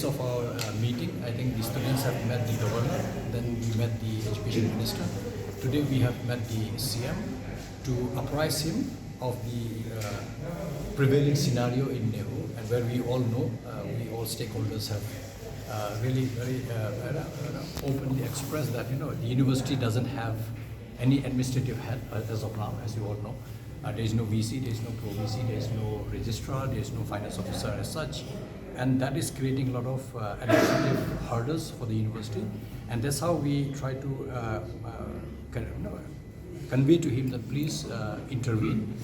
Of our meeting, I think the students have met the governor, then we met the education minister. Today we have met the CM to apprise him of the prevailing scenario in NEHU, and where we all know, we all stakeholders have really very openly expressed that the university doesn't have any administrative head as of now, as you all know. There is no VC, there is no Pro VC, there is no Registrar, there is no finance officer as such. And that is creating a lot of administrative hurdles for the university, and that's how we try to convey to him that please intervene,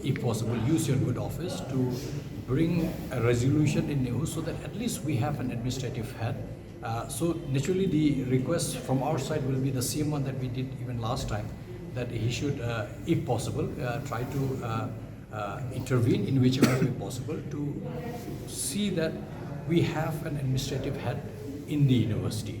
if possible, use your good office to bring a resolution in NEHU so that at least we have an administrative head. So naturally the request from our side will be the same one that we did even last time, that he should, if possible, try to intervene in whichever way possible to see that we have an administrative head in the university.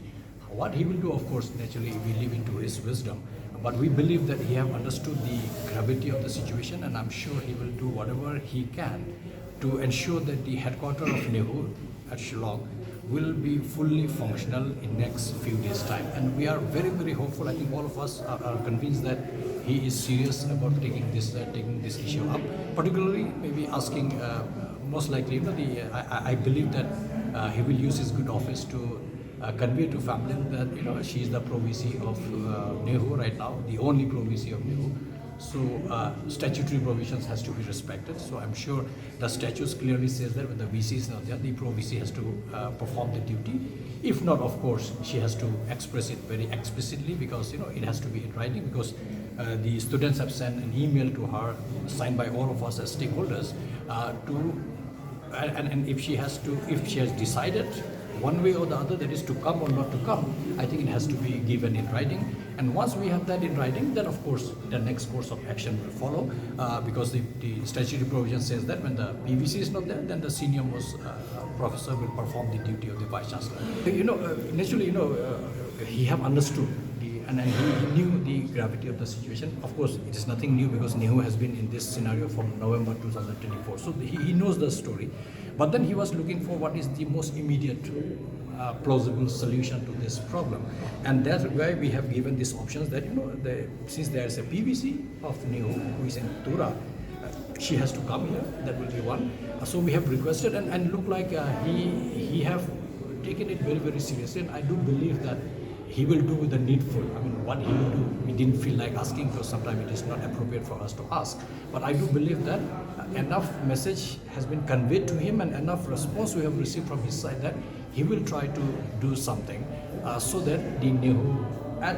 What he will do, of course, naturally we leave into his wisdom, but we believe that he have understood the gravity of the situation, and I'm sure he will do whatever he can to ensure that the headquarters of NEHU at Shillong will be fully functional in next few days' time. And we are very, very hopeful. I think all of us are convinced that he is serious about taking this issue up, particularly maybe asking, most likely, I believe that he will use his good office to convey to family that she is the Pro VC of NEHU right now, the only Pro VC of NEHU. So statutory provisions has to be respected. So I'm sure the statutes clearly says that when the VC is not there, the Pro VC has to perform the duty. If not, of course, she has to express it very explicitly, because it has to be in writing, because the students have sent an email to her signed by all of us as stakeholders and if she has decided one way or the other, that is to come or not to come, I think it has to be given in writing. And once we have that in writing, then of course the next course of action will follow, because the statutory provision says that when the PVC is not there, then the senior most professor will perform the duty of the Vice-Chancellor. Naturally, he have understood and he knew the gravity of the situation. Of course, it is nothing new, because NEHU has been in this scenario from November 2024. So he knows the story. But then he was looking for what is the most immediate plausible solution to this problem. And that's why we have given these options that, since there is a PVC of NEHU who is in Tura, she has to come here, that will be one. So we have requested, and look like he have taken it very, very seriously. And I do believe that he will do the needful. I mean, what he will do, we didn't feel like asking, because sometimes it is not appropriate for us to ask. But I do believe that enough message has been conveyed to him and enough response we have received from his side that he will try to do something so that the NEHU at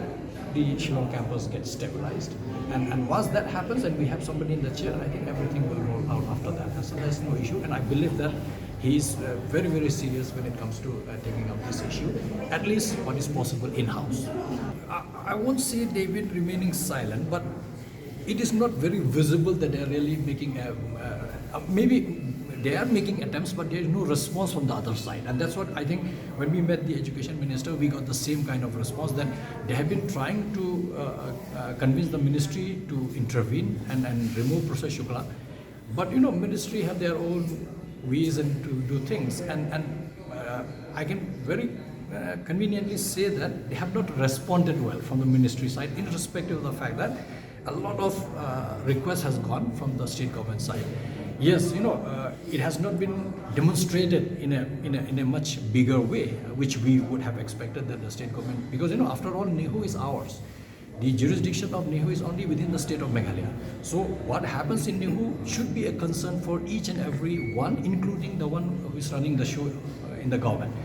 the Shillong campus gets stabilized. And once that happens and we have somebody in the chair, I think everything will roll out after that. And so there's no issue. And I believe that he is very, very serious when it comes to taking up this issue, at least what is possible in-house. I won't say they've been remaining silent, but it is not very visible that they are really making maybe they are making attempts, but there is no response from the other side. And that's what I think when we met the education minister, we got the same kind of response, that they have been trying to convince the ministry to intervene and remove Professor Shukla. But ministry have their own ways and to do things. And I can very conveniently say that they have not responded well from the ministry side, irrespective of the fact that a lot of requests has gone from the state government side. Yes, it has not been demonstrated in a much bigger way, which we would have expected that the state government, because after all, NEHU is ours. The jurisdiction of NEHU is only within the state of Meghalaya. So what happens in NEHU should be a concern for each and every one, including the one who is running the show in the government.